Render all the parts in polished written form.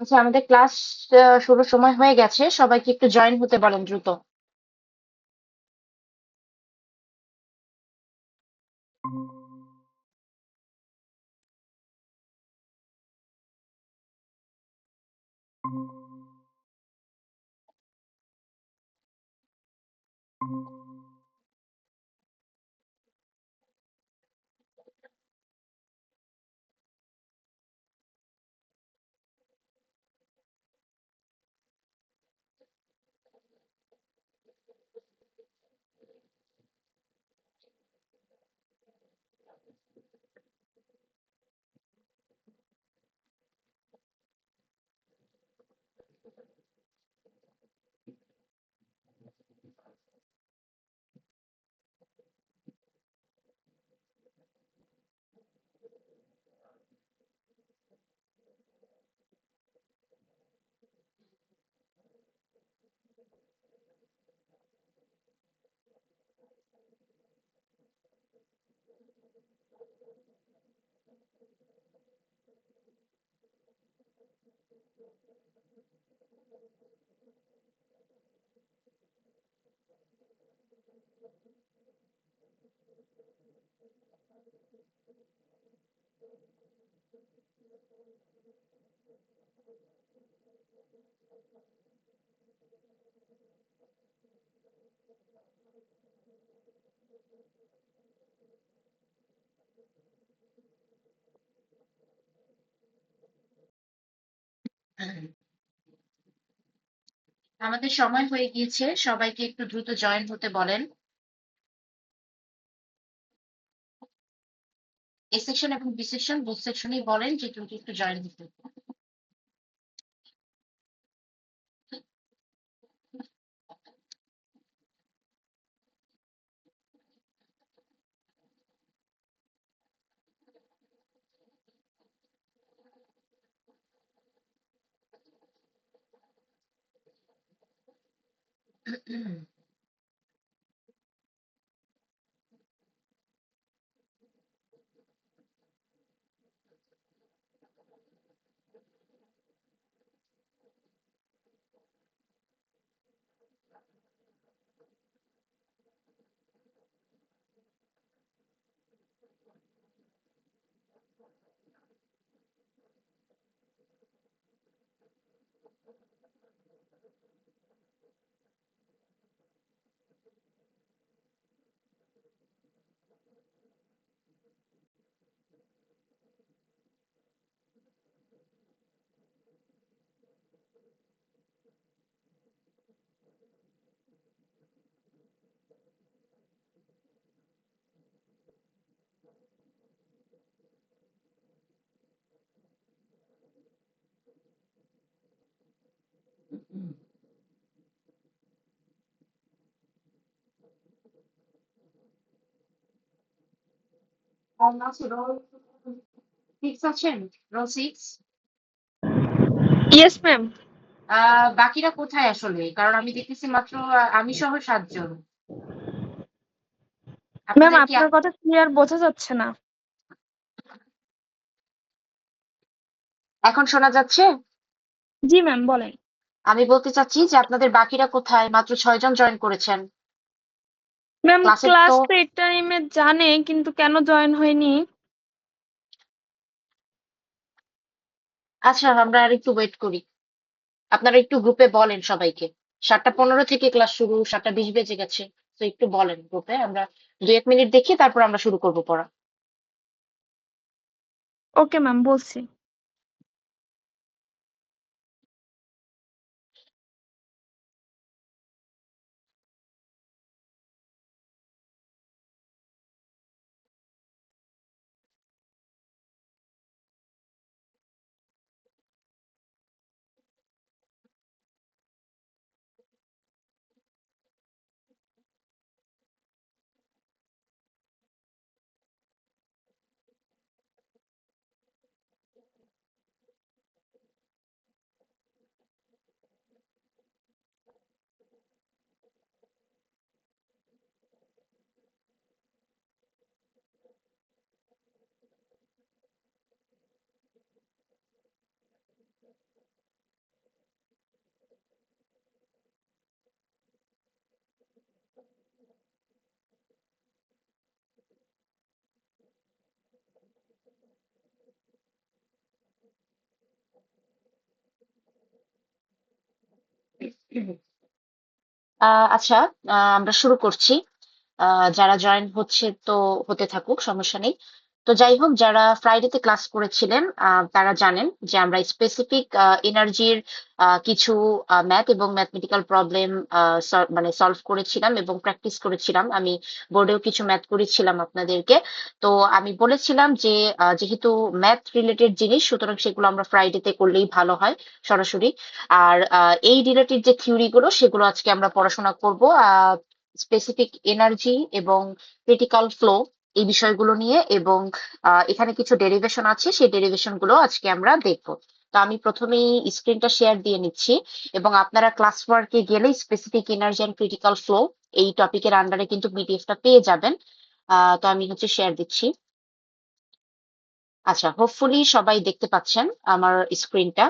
আচ্ছা, আমাদের ক্লাস শুরুর সময় হয়ে গেছে, সবাইকে একটু জয়েন হতে বলেন দ্রুত। আমাদের সময় হয়ে গিয়েছে, সবাইকে একটু দ্রুত জয়েন হতে বলেন। এ সেকশন এবং বি সেকশন বোথ সেকশনেই বলেন যে দ্রুত একটু জয়েন হতে। সিক্স আছেন? Row six. Yes ma'am. বাকিরা কোথায় আসলে? কারণ আমি দেখতেছি মাত্র আমি সহ 7 জন। ম্যাম আপনাদের কি আপনার কথা ক্লিয়ার বোঝা যাচ্ছে না। এখন শোনা যাচ্ছে? জি ম্যাম বলেন। আমি বলতে চাচ্ছি যে আপনাদের বাকিরা কোথায়? মাত্র 6 জন জয়েন করেছেন। ম্যাম ক্লাসের ক্লাস তো তো এই টাইমে জানে কিন্তু কেন জয়েন হয়নি? আচ্ছা, আমরা আর একটু ওয়েট করি। আপনারা একটু গ্রুপে বলেন সবাইকে। 7:15 থেকে ক্লাস শুরু, 7:20 বেজে গেছে। তো একটু বলেন গ্রুপে, আমরা 2-1 মিনিট দেখি, তারপর আমরা শুরু করবো পড়া। ওকে ম্যাম বলছি। আচ্ছা, আমরা শুরু করছি। যারা জয়েন হচ্ছে তো হতে থাকুক, সমস্যা নেই। তো যাই হোক, যারা ফ্রাইডেতে ক্লাস করেছিলেন তারা জানেন যে আমরা স্পেসিফিক এনার্জির কিছু ম্যাথ এবং ম্যাথমেটিক্যাল প্রবলেম মানে সলভ করেছিলাম এবং প্র্যাকটিস করেছিলাম। আমি বোর্ডেও কিছু ম্যাথ করেছিলাম আপনাদেরকে। তো আমি বলেছিলাম যে যেহেতু ম্যাথ রিলেটেড জিনিস, সুতরাং সেগুলো আমরা ফ্রাইডেতে করলেই ভালো হয় সরাসরি। আর এই রিলেটেড যে থিওরি গুলো সেগুলো আজকে আমরা পড়াশোনা করব। স্পেসিফিক এনার্জি এবং ক্রিটিক্যাল ফ্লো, এই বিষয়গুলো নিয়ে, এবং এখানে কিছু ডেরিভেশন আছে, সেই ডেরিভেশন গুলো আজকে আমরা দেখব। তো আমি প্রথমেই স্ক্রিনটা শেয়ার দিয়ে নিচ্ছি, এবং আপনারা ক্লাস ওয়ার্কে গেলে specific energy and critical flow এই টপিকের আন্ডারে কিন্তু পিডিএফটা পেয়ে যাবেন। তো আমি হচ্ছে শেয়ার দিচ্ছি। আচ্ছা, হোপফুলি সবাই দেখতে পাচ্ছেন আমার স্ক্রিনটা।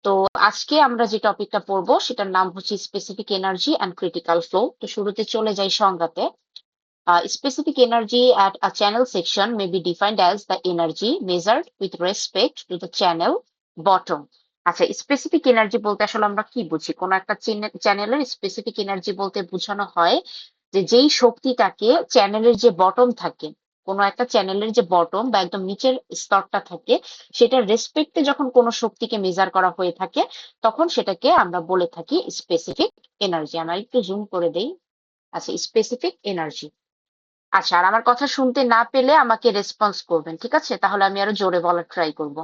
তো আজকে আমরা যে টপিকটা পড়বো সেটার নাম হচ্ছে specific energy and critical flow. তো শুরুতে চলে যাই সংজ্ঞাতে। Specific energy at a channel section may be defined as the energy measured with respect to the channel bottom. আচ্ছা, স্পেসিফিক এনার্জি বলতে আসলে আমরা কি বুঝি? কোন একটা চ্যানেলের স্পেসিফিক এনার্জি বলতে বোঝানো হয় যে যেই শক্তিটাকে চ্যানেলের যে বটম থাকে, কোনো একটা চ্যানেলের যে বটম বা একদম নিচের স্তরটা থাকে, সেটার রেসপেক্টে যখন কোনো শক্তিকে মেজার করা হয়ে থাকে, তখন সেটাকে আমরা বলে থাকি স্পেসিফিক এনার্জি। আমরা একটু জুম করে দেই। আচ্ছা, স্পেসিফিক এনার্জি। আচ্ছা, আর আমার কথা শুনতে না পেলে আমাকে রেসপন্স করবেন, ঠিক আছে? তাহলে আমি আরো জোরে বলার ট্রাই করব।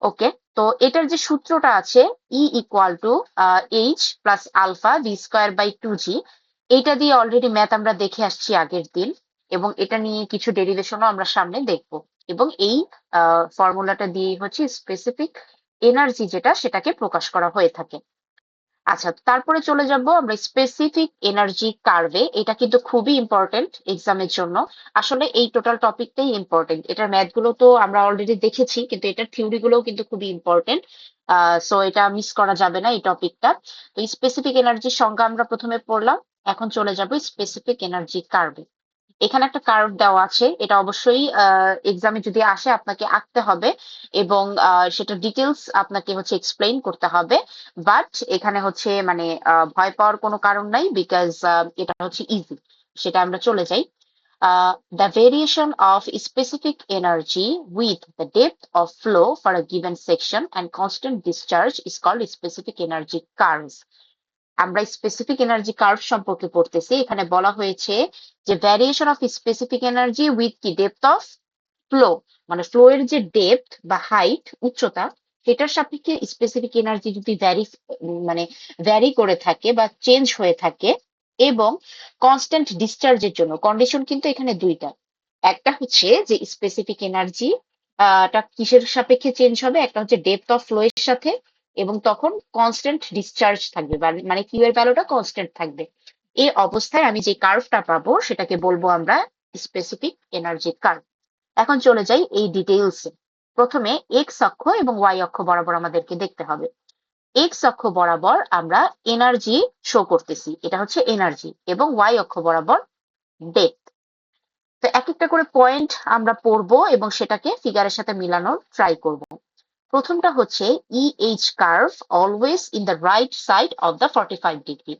ওকে। তো এটার যে সূত্রটা আছে, E equal to H plus alpha V square by 2g, এইটা দিয়ে অলরেডি ম্যাথ আমরা দেখে আসছি আগের দিন, এবং এটা নিয়ে কিছু ডেরিভেশনও আমরা সামনে দেখব। এবং এই ফর্মুলাটা দিয়ে হচ্ছে স্পেসিফিক এনার্জি যেটা, সেটাকে প্রকাশ করা হয়ে থাকে। আচ্ছা, তারপরে চলে যাব আমরা স্পেসিফিক এনার্জি কার্ভে। এটা কিন্তু খুবই ইম্পর্টেন্ট এক্সামের জন্য। আসলে এই টোটাল টপিকটাই ইম্পর্টেন্ট। এটার ম্যাথ গুলো তো আমরা অলরেডি দেখেছি, কিন্তু এটার থিওরি গুলোও কিন্তু খুবই ইম্পর্টেন্ট। সো এটা মিস করা যাবে না এই টপিকটা। তো স্পেসিফিক এনার্জির সংজ্ঞা আমরা প্রথমে পড়লাম। এখন চলে যাব স্পেসিফিক এনার্জি কার্ভে। এখানে একটা কার্ভ দেওয়া আছে, এটা অবশ্যই এক্সামে যদি আসে আপনাকে আঁকতে হবে, এবং সেটা ডিটেলস আপনাকে হচ্ছে এক্সপ্লেইন করতে হবে। বাট এখানে হচ্ছে মানে ভয় পাওয়ার কোনো কারণ নাই, বিকজ এটা হচ্ছে ইজি। সেটা আমরা চলে যাই। The variation of specific energy with the depth of flow for a given section and constant discharge is called specific energy curves. আমরা স্পেসিফিক এনার্জি কার্ভ সম্পর্কে পড়তেছি। এখানে বলা হয়েছে যে variation of specific energy with কি ডেপথ অফ ফ্লো, মানে flow এর যে ডেপথ বা হাইট, উচ্চতা, সেটার সাপেক্ষে স্পেসিফিক এনার্জি যদি মানে ভ্যারি করে থাকে বা চেঞ্জ হয়ে থাকে, এবং কনস্ট্যান্ট ডিসচার্জের জন্য কন্ডিশন কিন্তু এখানে দুইটা। একটা হচ্ছে যে স্পেসিফিক এনার্জি টা কিসের সাপেক্ষে চেঞ্জ হবে, একটা হচ্ছে ডেপথ অফ ফ্লো এর সাথে, এবং তখন কনস্ট্যান্ট ডিসচার্জ থাকবে, মানে কিউ এর ভ্যালুটা কনস্ট্যান্ট থাকবে। এই অবস্থায় আমি যে কার্ভটা পাবো সেটাকে বলবো আমরা স্পেসিফিক এনার্জি কার্ভ। এখন চলে যাই এই ডিটেইলসে। প্রথমে এক্স অক্ষ এবং ওয়াই অক্ষ বরাবর আমাদেরকে দেখতে হবে। এক্স অক্ষ বরাবর আমরা এনার্জি শো করতেছি, এটা হচ্ছে এনার্জি, এবং ওয়াই অক্ষ বরাবর ডেপথ। তো এক একটা করে পয়েন্ট আমরা পড়বো এবং সেটাকে ফিগারের সাথে মিলানোর ট্রাই করব। প্রথমটা হচ্ছে EH curve always in the right side of the 45 degree.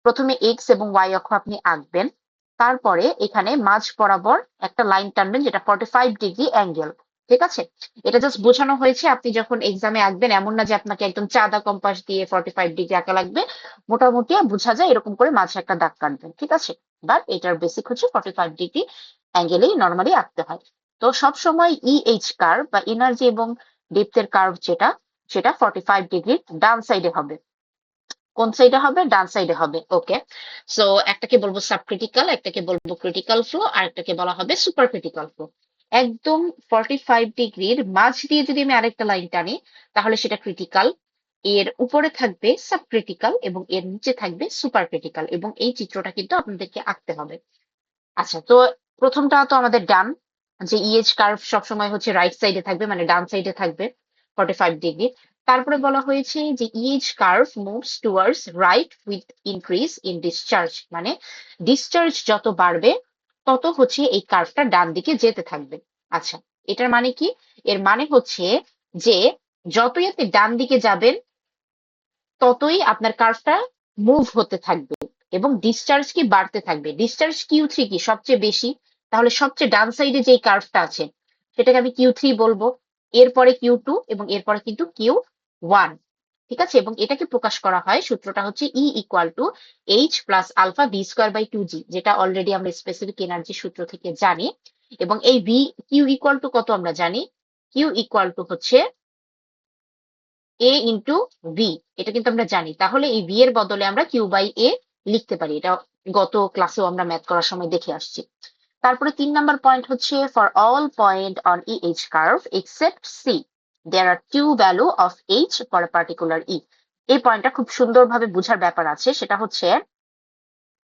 প্রথমে এক্স এবং ওয়াই অক্ষ আপনি আঁকবেন, তারপরে এখানে মাঝ বরাবর একটা লাইন টানবেন যেটা 45 ডিগ্রি অ্যাঙ্গেল। ঠিক আছে? এটা জাস্ট বোঝানো হয়েছে, আপনি যখন এক্সামে আঁকবেন এমন না যে আপনাকে একদম চাঁদা কম্পাস দিয়ে 45 ডিগ্রি আঁকা লাগবে। মোটামুটি বোঝা যায় এরকম করে মাঝে একটা দাগ কাটবেন, ঠিক আছে? বাট এটার বেসিক হচ্ছে 45 ডিগ্রি অ্যাঙ্গেলেই নর্মালি আঁকতে হয়। তো সব সময় EH কার্ভ বা এনার্জি এবং ডেপথের কার্ভ যেটা, সেটা 45 ডিগ্রির ডান সাইডে হবে। কোন সাইডে হবে? ডান সাইডে হবে। ওকে। সো একটাকে বলবো সাবক্রিটিক্যাল, একটাকে বলবো ক্রিটিক্যাল ফ্লো, আর একটাকে বলা হবে সুপার ক্রিটিক্যাল ফ্লো। একদম 45 ডিগ্রির মাঝ দিয়ে যদি আমি আরেকটা লাইন টানি, তাহলে সেটা ক্রিটিক্যাল। এর উপরে থাকবে সাবক্রিটিক্যাল এবং এর নিচে থাকবে সুপার ক্রিটিক্যাল, এবং এই চিত্রটা কিন্তু আপনাদেরকে আঁকতে হবে। আচ্ছা, তো প্রথমটা তো আমাদের ডান, যে ইএইচ কার্ভ সবসময় হচ্ছে রাইট সাইডে থাকবে, মানে ডান সাইডে থাকবে 45 ডিগ্রি। তারপরে বলা হয়েছে যে EH curve moves towards right with increase in discharge, মানে ডিসচার্জ যত বাড়বে তত হচ্ছে এই কার্ভটা ডান দিকে যেতে থাকবে। আচ্ছা, এটার মানে কি? এর মানে হচ্ছে যে যতই আপনি ডান দিকে যাবেন ততই আপনার কার্ভটা মুভ হতে থাকবে এবং ডিসচার্জ কি বাড়তে থাকবে। ডিসচার্জ কিউ3 কি সবচেয়ে বেশি, তাহলে সবচেয়ে ডান সাইডে যেই কার্ভটা আছে সেটাকে আমি কিউ3 বলবো, এরপরে কিউ2 এবং এরপরে কিন্তু কিউ1। ঠিক আছে, এবং এটাকে প্রকাশ করা হয়, সূত্রটা হচ্ছে E equal to H plus alpha V square by 2g, যেটা অলরেডি আমরা স্পেসিফিক এনার্জি সূত্র থেকে জানি। এবং এই ভি কিউ ইকুয়াল টু কত আমরা জানি, কিউ ইকুয়াল টু হচ্ছে এ ইন্টু ভি, এটা কিন্তু আমরা জানি। তাহলে এই ভি এর বদলে আমরা কিউ বাই এ লিখতে পারি, এটা গত ক্লাসেও আমরা ম্যাথ করার সময় দেখে আসছি। তারপরে 3 নম্বর পয়েন্ট হচ্ছে for all point on E H curve except C there are two value of H for a particular E. এই পয়েন্টটা খুব সুন্দরভাবে বোঝার ব্যাপার আছে, সেটা হচ্ছে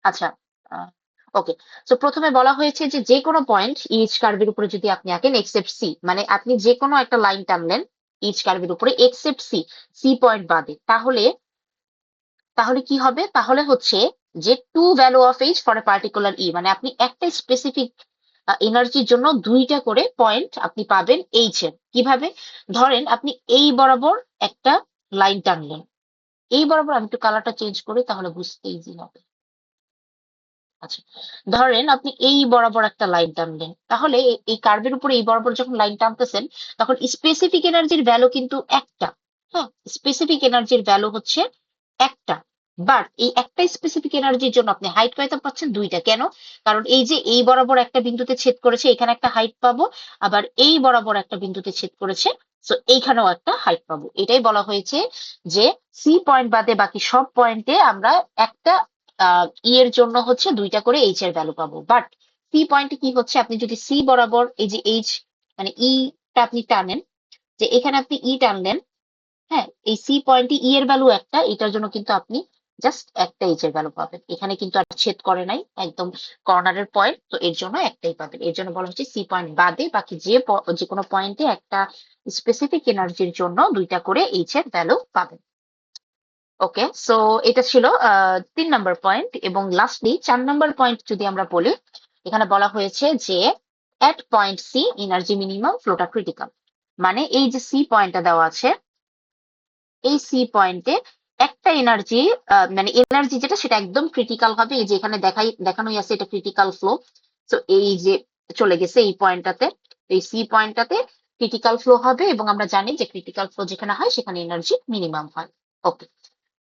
আচ্ছা, ওকে। সো প্রথমে বলা হয়েছে যে যে কোনো পয়েন্ট ইচ কার্ভের উপরে যদি আপনি আঁকেন এক্সেপ্ট সি, মানে আপনি যে কোনো একটা লাইন টানলেন ইচ কার্ভের উপরে এক্সেপ্ট সি, সি পয়েন্ট বাদে, তাহলে তাহলে কি হবে, তাহলে হচ্ছে যে two value of H for a particular E, মানে আপনি একটা স্পেসিফিক এনার্জির জন্য দুইটা করে পয়েন্ট আপনি পাবেন এইচ এর। কিভাবে, ধরেন আপনি এই বরাবর একটা লাইন টানলেন, এই বরাবর, আমি একটু কালারটা চেঞ্জ করি তাহলে বুঝতে ইজি হবে। আচ্ছা, ধরেন আপনি এই বরাবর একটা লাইন টানলেন, তাহলে এই কার্ভের উপরে এই বরাবর যখন লাইন টানতেছেন তখন স্পেসিফিক এনার্জির ভ্যালু কিন্তু একটা। হ্যাঁ, স্পেসিফিক এনার্জির ভ্যালু হচ্ছে একটা, বাট এই একটা স্পেসিফিক এনার্জির জন্য আপনি হাইট কয়টা পাচ্ছেন, দুইটা। কেন, কারণ এই যে এই বরাবর একটা বিন্দুতে ছেদ করেছে, এখানে একটা হাইট পাবো, আবার এই বরাবর একটা বিন্দুতে ছেদ করেছে, সো এইখানেও একটা হাইট পাবো। এটাই বলা হয়েছে যে সি পয়েন্ট বাদে বাকি সব পয়েন্টে আমরা একটা ই এর জন্য হচ্ছে দুইটা করে এইচ এর ভ্যালু পাবো। বাট সি পয়েন্টে কি হচ্ছে, আপনি যদি সি বরাবর এই যে এইচ মানে টা আপনি টানেন, যে এখানে আপনি ই টানলেন, হ্যাঁ, এই সি পয়েন্টে ই এর ভ্যালু একটা, এটার জন্য কিন্তু আপনি জাস্ট একটা এইচ এর ভ্যালু পাবেন। এখানে কিন্তু আর ছেদ করে নাই, একদম কর্নারের পয়েন্ট, তো এর জন্য একটাই পাবেন। এর জন্য বলা হচ্ছে সি পয়েন্ট বাদে বাকি যে কোনো পয়েন্টে একটা স্পেসিফিক এনার্জির জন্য দুইটা করে এইচ এর ভ্যালু পাবেন। ওকে, সো এটা ছিল 3 নম্বর পয়েন্ট। এবং লাস্টলি 4 নম্বর পয়েন্ট যদি আমরা বলি, এখানে বলা হয়েছে যে at point C energy minimum ফ্লোটা ক্রিটিক্যাল, মানে এই যে সি পয়েন্টটা দেওয়া আছে, এই সি পয়েন্টে একটা এনার্জি, মানে এনার্জি যেটা সেটা একদম ক্রিটিক্যাল হবে। এই যে এখানে দেখানোই আছে এটা ক্রিটিক্যাল ফ্লো। তো এই যে চলে গেছে এই পয়েন্টটাতে, এই সি পয়েন্টটাতে ক্রিটিক্যাল ফ্লো হবে, এবং আমরা জানি যে ক্রিটিক্যাল ফ্লো যেখানে হয় সেখানে এনার্জি মিনিমাম হয়। ওকে,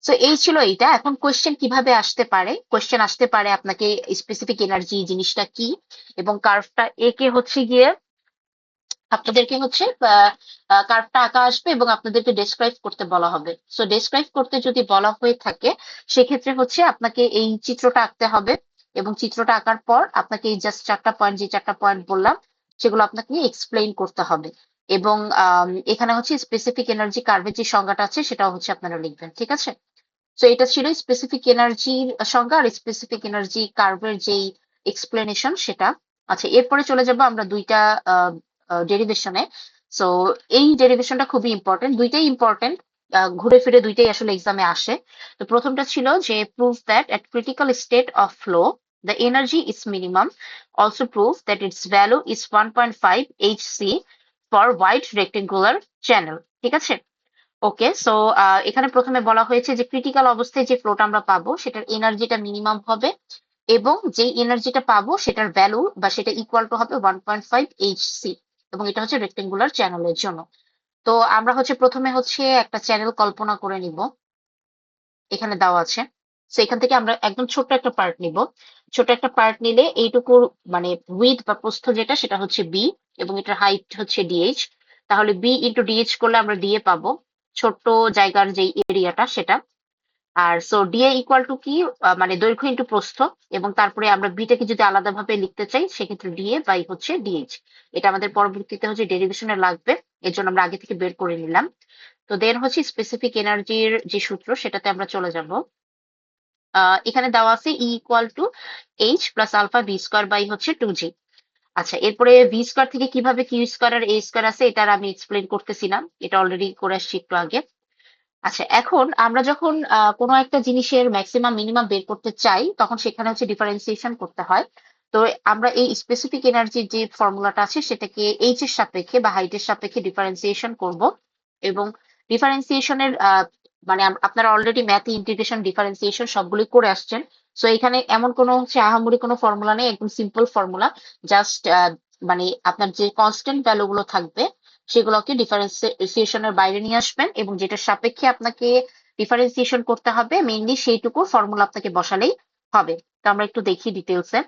সো এই ছিল এইটা। এখন কোয়েশ্চেন কিভাবে আসতে পারে, কোয়েশ্চেন আসতে পারে আপনাকে স্পেসিফিক এনার্জি জিনিসটা কি, এবং কার্ভটা একে হচ্ছে গিয়ে আপনাদেরকে হচ্ছে কার্ভটা আঁকা আসবে এবং আপনাদেরকে ডেসক্রাইব করতে বলা হবে। সো ডেসক্রাইব করতে যদি বলা হয়ে থাকে সেক্ষেত্রে হচ্ছে আপনাকে এই চিত্রটা আঁকতে হবে, এবং চিত্রটা আঁকার পর আপনাকে এই জাস্ট 4টা পয়েন্ট, যে 4টা পয়েন্ট বললাম সেগুলো আপনাকে এক্সপ্লেইন করতে হবে। এবং এখানে হচ্ছে স্পেসিফিক এনার্জি কার্ভের যে সংজ্ঞাটা আছে সেটাও হচ্ছে আপনারা লিখবেন। ঠিক আছে, সো এটা ছিল স্পেসিফিক এনার্জির সংজ্ঞা আর স্পেসিফিক এনার্জি কার্ভের যেই এক্সপ্লেনেশন সেটা। আচ্ছা, এরপরে চলে যাব আমরা দুইটা ডেরিভেশনে। সো এই ডেরিভেশনটা খুবই ইম্পর্টেন্ট, দুইটাই ইম্পর্টেন্ট, ঘুরে ফিরে দুইটাই আসলে এক্সামে আসে। তো প্রথমটা ছিল যে prove that at critical state of flow the energy is minimum, also prove that its value is 1.5 hc for wide rectangular channel। ঠিক আছে, ওকে। সো এখানে প্রথমে বলা হয়েছে যে ক্রিটিক্যাল অবস্থায় যে ফ্লোটা আমরা পাবো সেটার এনার্জিটা মিনিমাম হবে, এবং যেই এনার্জিটা পাবো সেটার ভ্যালু বা সেটা ইকুয়াল টু হবে 1.5 এইচসি, এবং এটা হচ্ছে রেক্টেঙ্গুলার চ্যানেলের জন্য। তো আমরা হচ্ছে প্রথমে হচ্ছে একটা চ্যানেল কল্পনা করে নিব, এখানে দেওয়া আছে। সো এখান থেকে আমরা একদম ছোট্ট একটা পার্ট নিব, ছোট একটা পার্ট নিলে এইটুকুর মানে উইথ বা প্রস্থ যেটা সেটা হচ্ছে বি, এবং এটার হাইট হচ্ছে ডিএইচ। তাহলে বি ইন্টু ডিএইচ করলে আমরা ডিএ পাবো, ছোট্ট জায়গার যে এরিয়াটা সেটা। আর সো ডিএ ইকুয়াল টু কি, মানে দৈর্ঘ্য ইন্টু প্রস্থ, এবং তারপরে আমরা বিটাকে যদি আলাদাভাবে লিখতে চাই সেক্ষেত্রে ডিএ বাই হচ্ছে ডিএইচ। এটা আমাদের পরবর্তীতে হচ্ছে ডেরিভেশনে লাগবে, এর জন্য আমরা আগে থেকে বের করে নিলাম। তো দেন হচ্ছে স্পেসিফিক এনার্জির যে সূত্র সেটাতে আমরা চলে যাব। এখানে দেওয়া আছে E equal to H plus alpha V square by হচ্ছে 2g। আচ্ছা, এরপরে ভি স্কোয়ার থেকে কিভাবে কিউ স্কোয়ার আর এ স্কোয়ার আছে এটা আর আমি এক্সপ্লেন করতেছি না, এটা অলরেডি করে আসছি একটু আগে। আচ্ছা, এখন আমরা যখন কোনো একটা জিনিসের ম্যাক্সিমাম মিনিমাম বের করতে চাই তখন সেখানে হচ্ছে ডিফারেন্সিয়েশন করতে হয়। তো আমরা এই স্পেসিফিক এনার্জির যে ফর্মুলাটা আছে সেটাকে এইচ এর সাপেক্ষে বা হাইটের সাপেক্ষে ডিফারেন্সিয়েশন করব, এবং ডিফারেন্সিয়েশনের মানে আপনারা অলরেডি ম্যাথ, ইন্টিগ্রেশন, ডিফারেন্সিয়েশন সবগুলোই করে আসছেন। সো এখানে এমন কোনো আহামরি কোনো ফর্মুলা নেই, একদম সিম্পল ফর্মুলা। জাস্ট মানে আপনার যে কনস্ট্যান্ট ভ্যালু গুলো থাকবে সেগুলোকে ডিফারেন্সিয়েশনের বাইরে নিয়ে আসবেন, এবং যেটার সাপেক্ষে আপনাকে ডিফারেন্সিয়েশন করতে হবে মেইনলি সেইটুকু ফর্মুলা আপনাকে বসালেই হবে। তো আমরা একটু দেখি ডিটেলসে।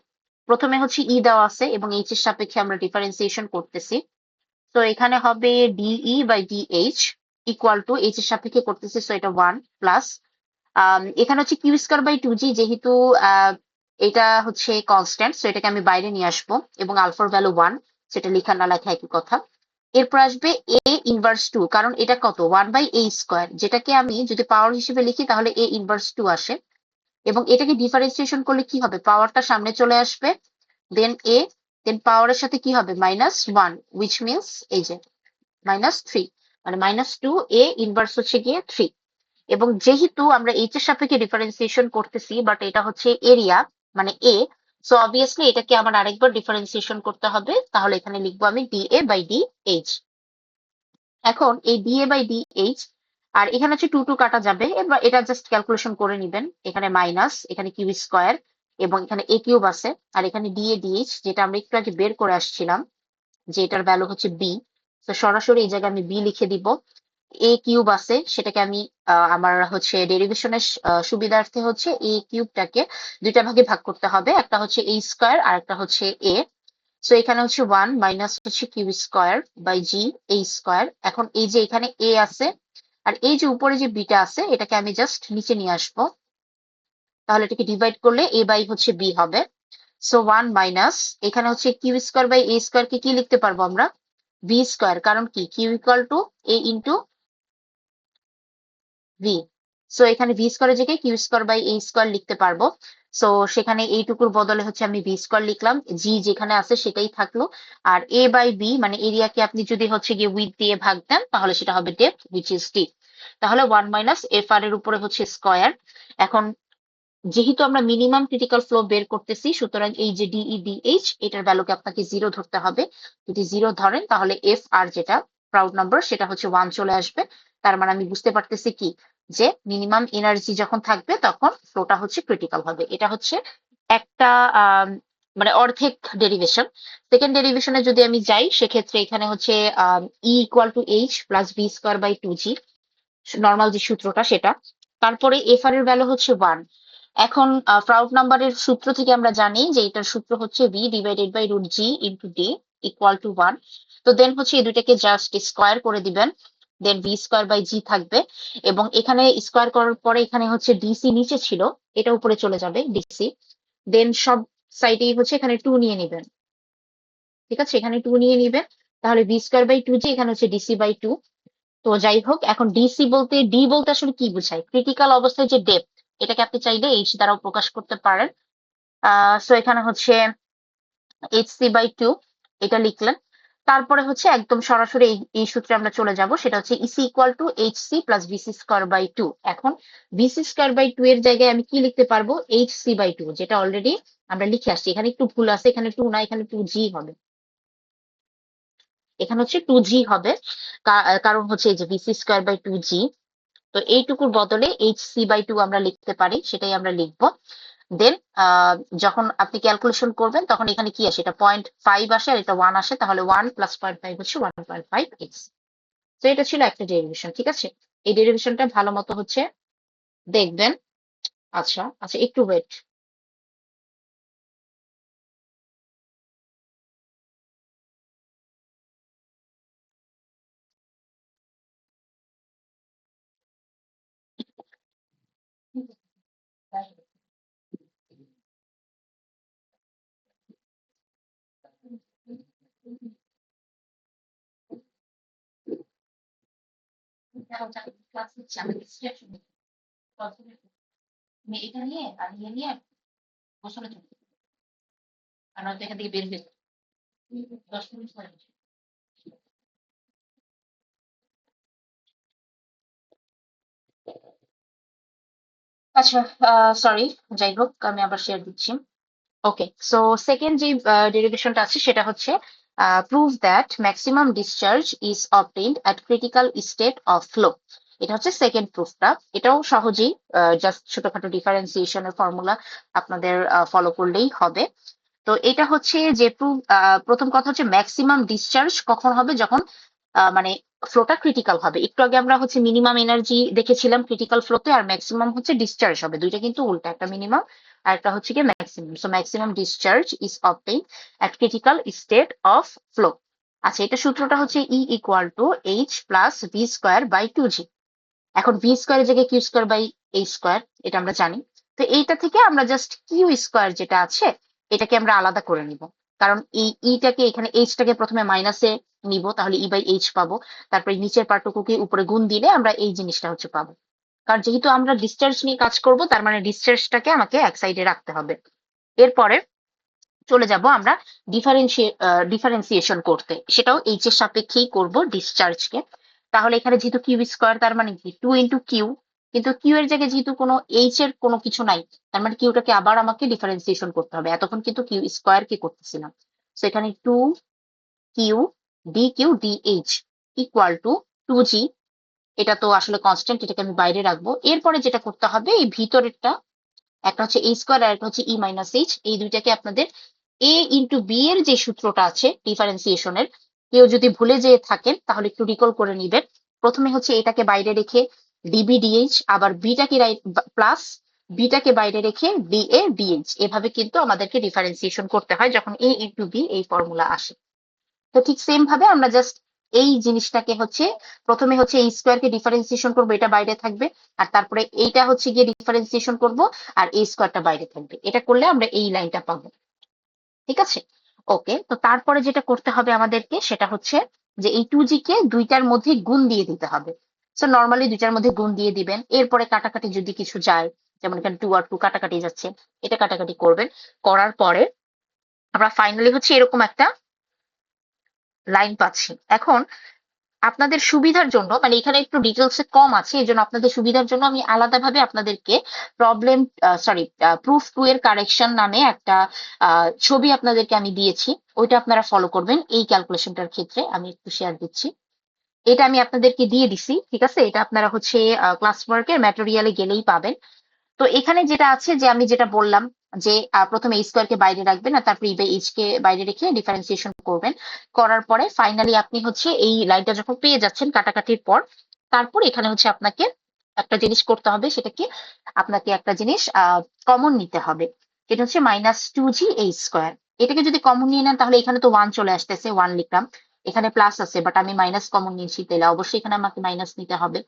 প্রথমে হচ্ছে ই দেওয়া আছে এবং এইচ এর সাপেক্ষে আমরা ডিফারেন্সিয়েশন করতেছি। তো এখানে হবে DE by DH equal to H এর সাপেক্ষে করতেছি, সো এটা 1 প্লাস এখানে হচ্ছে কিউ স্কয়ার বাই 2জি, যেহেতু এটা হচ্ছে কনস্ট্যান্ট, সো এটাকে আমি বাইরে নিয়ে আসবো, এবং আলফার ভ্যালু 1, সেটা লেখা না লেখা একই কথা। এরপর আসবে এ ইনভার্স 2, কারণ এটা কত 1 বাই এ স্কয়ার, যেটাকে আমি যদি পাওয়ার হিসেবে লিখি তাহলে এ ইনভার্স 2 আসে, এবং এটাকে ডিফারেন্সিয়েশন করলে কি হবে, পাওয়ারটা সামনে চলে আসবে, দেন এ, দেন পাওয়ারের সাথে কি হবে -1, উইচ মিনস এই যে -3, মানে -2 এ ইনভার্স হচ্ছে গিয়ে 3। এবং যেহেতু আমরা এইচ এর সাপেক্ষে ডিফারেন্সিয়েশন করতেছি, বাট এটা হচ্ছে এরিয়া মানে এ, সো অবভিয়াসলি এটাকে আমার আরেকবার ডিফারেন্সিয়েশন করতে হবে, তাহলে এখানে লিখবো আমি D A by D H. এখন এই D A by D H, আর এখানে হচ্ছে 2 2 কাটা যাবে, এবার এটা জাস্ট ক্যালকুলেশন করে নিবেন। এখানে মাইনাস, এখানে কিউ স্কয়ার, এবং এখানে এ কিউব আছে, আর এখানে ডি এ ডিএইচ যেটা আমরা একটু আগে বের করে আসছিলাম, যে এটার ভ্যালু হচ্ছে বি। তো সরাসরি এই জায়গায় আমি বি লিখে দিব। এ কিউব আছে, সেটাকে আমি আমার হচ্ছে ডেরিভেশনের সুবিধার্থে হচ্ছে এ কিউবটাকে দুইটা ভাগে ভাগ করতে হবে, একটা হচ্ছে এ স্কয়ার আর একটা হচ্ছে এ। সো এখানে হচ্ছে 1 মাইনাস হচ্ছে Q square by G A square. এখন এই যে এখানে এ আছে, আর এই যে উপরে যে বিটা আছে, এটাকে আমি জাস্ট নিচে নিয়ে আসবো, তাহলে এটাকে ডিভাইড করলে এ বাই হচ্ছে বি হবে। সো 1 মাইনাস, এখানে হচ্ছে Q square by A square কে কি লিখতে পারবো আমরা, ভি স্কয়ার, কারণ কি Q equal to A into V. So এখানে ভি স্কয়ারের জায়গায় Q square by A square লিখতে পারবো। সো সেখানে এইটুকুর বদলে হচ্ছে আমি ভি স্কয়ার লিখলাম, জি যেখানে আছে সেটাই থাকলো। আর এ বাই বি মানে এরিয়াকে আপনি যদি হচ্ছে গিয়ে উইথ দিয়ে ভাগ দেন, তাহলে সেটা হবে ডেপথ, হুইচ ইজ ডি। তাহলে 1 মাইনাস এফ আর এর উপরে হচ্ছে স্কয়ার। এখন যেহেতু আমরা মিনিমাম ক্রিটিক্যাল ফ্লো বের করতেছি, সুতরাং এই যে ডিই ডিএইচ এটার ভ্যালুকে আপনাকে 0 ধরতে হবে। যদি 0 ধরেন তাহলে এফ আর যেটা প্রাউড নাম্বার সেটা হচ্ছে 1 চলে আসবে। তার মানে আমি বুঝতে পারতেছি কি, যে মিনিমাম এনার্জি যখন থাকবে তখন ফ্লোটা হচ্ছে ক্রিটিক্যাল হবে। এটা হচ্ছে একটা মানে অর্ধেক ডেরিভেশন। সেকেন্ড ডেরিভেশনে যদি আমি যাই, সেক্ষেত্রে এখানে হচ্ছে E equal to H plus V square by 2জি, নর্মাল যে সূত্রটা সেটা। তারপরে এফ আর এর ভ্যালু হচ্ছে 1। এখন প্রাউড নাম্বারের সূত্র থেকে আমরা জানি যে এটার সূত্র হচ্ছে V divided by root G into D equal to 1। তো দেন হচ্ছে এই দুটাকে জাস্ট স্কোয়ার করে দিবেন, দেন ভি স্কোয়ার বাই জি থাকবে, এবং এখানে স্কোয়ার করার পরে এখানে হচ্ছে ডিসি নিচে ছিল, এটা উপরে চলে যাবে ডিসি। দেন সব সাইডেই হচ্ছে এখানে 2 নিয়ে নিবেন, ঠিক আছে, এখানে 2 নিয়ে নিবেন, তাহলে ভি স্কোয়ার বাই 2জি, এখানে হচ্ছে ডিসি বাই 2। তো যাই হোক, এখন ডিসি বলতে ডি বলতে আসলে কি বোঝায়, ক্রিটিক্যাল অবস্থায় যে ডেপথ, এটাকে আপনি চাইলে এইচ দ্বারাও প্রকাশ করতে পারেন। সো এখানে হচ্ছে এইচ সি বাই 2 এটা লিখলেন। তারপরে হচ্ছে একদম সরাসরি এই সূত্রে আমরা চলে যাব, সেটা হচ্ছে EC equal to H C plus VC square by 2। এখন ভিসি স্কোয়ার বাই 2 এর জায়গায় আমি কি লিখতে পারবো, এইচ সি বাই 2, যেটা অলরেডি আমরা লিখে আসছি। এখানে একটু ভুল আছে, এখানে 2 না, এখানে 2জি হবে, এখানে হচ্ছে 2জি হবে। কারণ হচ্ছে এই যে ভিসি স্কোয়ার বাই 2জি, তো এইটুকুর বদলে এইচ সি বাই 2 আমরা লিখতে পারি, সেটাই আমরা লিখবো। দেন যখন আপনি ক্যালকুলেশন করবেন তখন এখানে কি আসে, এটা 0.5 আসে আর এটা 1 আসে, তাহলে 1 প্লাস 0.5 হচ্ছে 1.5 এক্স। তো এটা ছিল একটা ডেরিভেশন, ঠিক আছে। এই ডেরিভেশনটা ভালো মতো হচ্ছে দেখবেন। আচ্ছা আচ্ছা, একটু ওয়েট। এটা নিয়ে আর ইয়ে নিয়ে বসলে চলবে, আর নয়তো এখান থেকে বের হয়ে যাবে। 10 মিনিট পরে। আচ্ছা, সরি, যাই হোক আমি আবার শেয়ার দিচ্ছি। ওকে, সো সেকেন্ড যে ডেরিভেশনটা আছে সেটা হচ্ছে prove that maximum discharge is obtained at critical state of flow. এটা হচ্ছে সেকেন্ড প্রুফটা। এটাও সহজেই জাস্ট ছোটখাটো ডিফারেন্সিয়েশনের ফর্মুলা আপনাদের ফলো করলেই হবে। তো এটা হচ্ছে যে প্রথম কথা হচ্ছে ম্যাক্সিমাম ডিসচার্জ কখন হবে, যখন মানে ফ্লোটা ক্রিটিক্যাল হবে। একটু আগে আমরা হচ্ছে মিনিমাম এনার্জি দেখেছিলাম ক্রিটিক্যাল ফ্লোতে, আর ম্যাক্সিমাম হচ্ছে ডিসচার্জ হবে। দুইটা কিন্তু উল্টা, একটা মিনিমাম আর একটা হচ্ছে কি maximum. So maximum discharge is obtain at critical state of flow. আচ্ছা, এটা সূত্রটা হচ্ছে E equal to H plus V square by 2g। এখন ভি স্কোয়ারের জায়গায় Q square by H square, এটা আমরা জানি। তো এইটা থেকে আমরা জাস্ট কিউ স্কোয়ার যেটা আছে এটাকে আমরা আলাদা করে নিব। কারণ এই ইটাকে এখানে এইচটাকে প্রথমে মাইনাসে নিব, তাহলে ই বাই এইচ পাবো। তারপরে নিচের পার্টটুকুকে উপরে গুণ দিলে আমরা এই জিনিসটা হচ্ছে পাবো। কারণ যেহেতু আমরা ডিসচার্জ নিয়ে কাজ করব, তার মানে ডিসচার্জটাকে আমাকে এক সাইডে রাখতে হবে। এরপরে চলে যাব আমরা ডিফারেন্সিয়েশন করতে, সেটাও এইচ এর সাপেক্ষেই করব ডিসচার্জকে। তাহলে এখানে যেহেতু কিউ স্কোয়ার, তার মানে কি 2 × কিউ, কিন্তু কিউ এর জায়গায় যেহেতু কোনো এইচ এর কোনো কিছু নাই, তার মানে কিউটাকে আবার আমাকে ডিফারেন্সিয়েশন করতে হবে। এতক্ষণ কিন্তু কিউ স্কোয়ার কি করতেছিলাম। তো এখানে 2 Q D Q D H equal to 2g। এটা তো আসলে কনস্ট্যান্ট, এটাকে আমি বাইরে রাখবো। এরপরে যেটা করতে হবে, এই ভিতরেরটা একটা হচ্ছে a স্কোয়ার আর একটা হচ্ছে ই মাইনাস এইচ, এই দুইটাকে আপনাদের এ ইন্টু বি এর যে সূত্রটা আছে ডিফারেন্সিয়েশনের, কেউ যদি ভুলে যেয়ে থাকেন তাহলে একটু রিকল করে নিবেন। প্রথমে হচ্ছে এটাকে বাইরে রেখে ডিবি ডিএইচ, আবার বিটাকে প্লাস বিটাকে বাইরে রেখে ডি এ ডিএইচ, এভাবে কিন্তু আমাদেরকে ডিফারেন্সিয়েশন করতে হয় যখন এ ইন্টু বি এই ফর্মুলা আসে। তো ঠিক সেম ভাবে আমরা জাস্ট এই জিনিসটাকে হচ্ছে প্রথমে হচ্ছে এই স্কোয়ারকে ডিফারেন্সিয়েশন করবো, এটা বাইরে থাকবে। আর তারপরে এইটা হচ্ছে গিয়ে ডিফারেন্সিয়েশন করব, আর এই স্কোয়ারটা বাইরে থাকবে। এটা করলে আমরা এই লাইনটা পাবো। ঠিক আছে, ওকে। তো তারপরে যেটা করতে হবে আমাদেরকে সেটা হচ্ছে যে এই 2g কে দুইটার মধ্যে গুণ দিয়ে দিতে হবে। সো নর্মালি দুইটার মধ্যে গুণ দিয়ে দিবেন। এরপরে কাটাকাটি যদি কিছু যায়, যেমন এখানে 2 আর 2 কাটাকাটি যাচ্ছে, এটা কাটাকাটি করবেন। করার পরে আমরা ফাইনালি হচ্ছে এরকম একটা লাইন পাচ্ছি। এখন আপনাদের সুবিধার জন্য, মানে এখানে একটু ডিটেলসে কম আছে, এই জন্য আপনাদের সুবিধার জন্য আমি আলাদাভাবে আপনাদেরকে প্রবলেম প্রুফ 2 এর কারেকশন নামে একটা ছবি আপনাদেরকে আমি দিয়েছি। ওইটা আপনারা ফলো করবেন এই ক্যালকুলেশনটার ক্ষেত্রে। আমি একটু শেয়ার দিচ্ছি। এটা আমি আপনাদেরকে দিয়ে দিছি, ঠিক আছে? এটা আপনারা হচ্ছে ক্লাস ওয়ার্কের ম্যাটেরিয়ালে গেলেই পাবেন। তো এখানে যেটা আছে, যে আমি যেটা বললাম যে প্রথমে এই স্কোয়ারকে বাইরে রাখবেন আর তারপরে ই বাই এইচ কে বাইরে রেখে ডিফারেন্সিয়েশন করবেন। করার পরে ফাইনালি আপনি হচ্ছে এই লাইনটা যখন পেয়ে যাচ্ছেন কাটাকাটির পর, তারপর এখানে হচ্ছে আপনাকে একটা জিনিস করতে হবে। সেটা কি, আপনাকে একটা জিনিস কমন নিতে হবে। এটা হচ্ছে -2g² এটাকে যদি কমন নিয়ে নেন তাহলে এখানে তো 1 চলে আসতেছে, 1 লিখলাম। এখানে প্লাস আছে, বাট আমি মাইনাস কমন নিয়েছি, তাহলে অবশ্যই এখানে আমাকে মাইনাস নিতে হবে।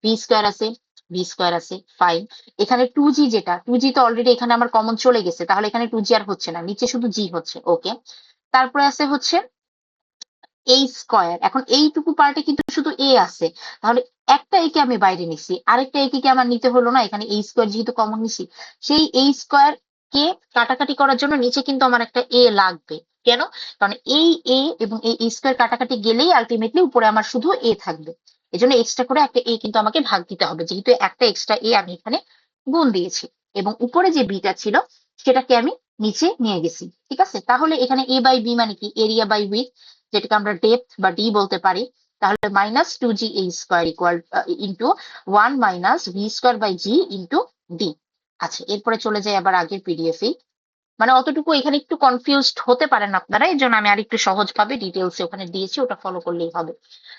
ভি স্কোয়ার আছে, ভি স্কোয়ার আছে, ফাইন। এখানে 2g, যেটা 2g তো অলরেডি এখানে আমার কমন চলে গেছে, তাহলে এখানে 2g আর হচ্ছে না, নিচে শুধু জি হচ্ছে, ওকে। তারপরে আছে হচ্ছে এই স্কোয়ার। এখন এইটুকু পার্টে কিন্তু শুধু এ আছে, তাহলে একটা একে আমি বাইরে নিছি, আরেকটা একে কি আমার নিতে হলো না? এখানে এই স্কোয়ার যেহেতু কমন নিছি, সেই এই স্কোয়ার কে কাটাকাটি করার জন্য নিচে কিন্তু আমার একটা এ লাগবে। কেন? কারণ এই এ এবং এই স্কোয়ার কাটাকাটি গেলেই আলটিমেটলি উপরে আমার শুধু এ থাকবে। এই জন্য এক্সট্রা করে একটা এ কিন্তু আমাকে ভাগ দিতে হবে, যেহেতু একটা এক্সট্রা এ আমি এখানে গুণ দিয়েছি। এবং উপরে যে বিটা ছিল সেটাকে আমি নিচে নিয়ে গেছি, ঠিক আছে? তাহলে এখানে এ বাই বি মানে কি, এরিয়া বাই উইথ, যেটাকে আমরা ডেপথ বা ডি বলতে পারি। তাহলে -2g² equal into 1 - v² / g into D. আচ্ছা, এরপরে চলে যাই আবার আগের পিডিএফ এ। মানে অতটুকু এখানে একটু কনফিউজড হতে পারেন আপনারা, এই জন্য আমি আর একটু সহজ ভাবে ডিটেলস ওখানে দিয়েছি, ওটা ফলো করলেই হবে।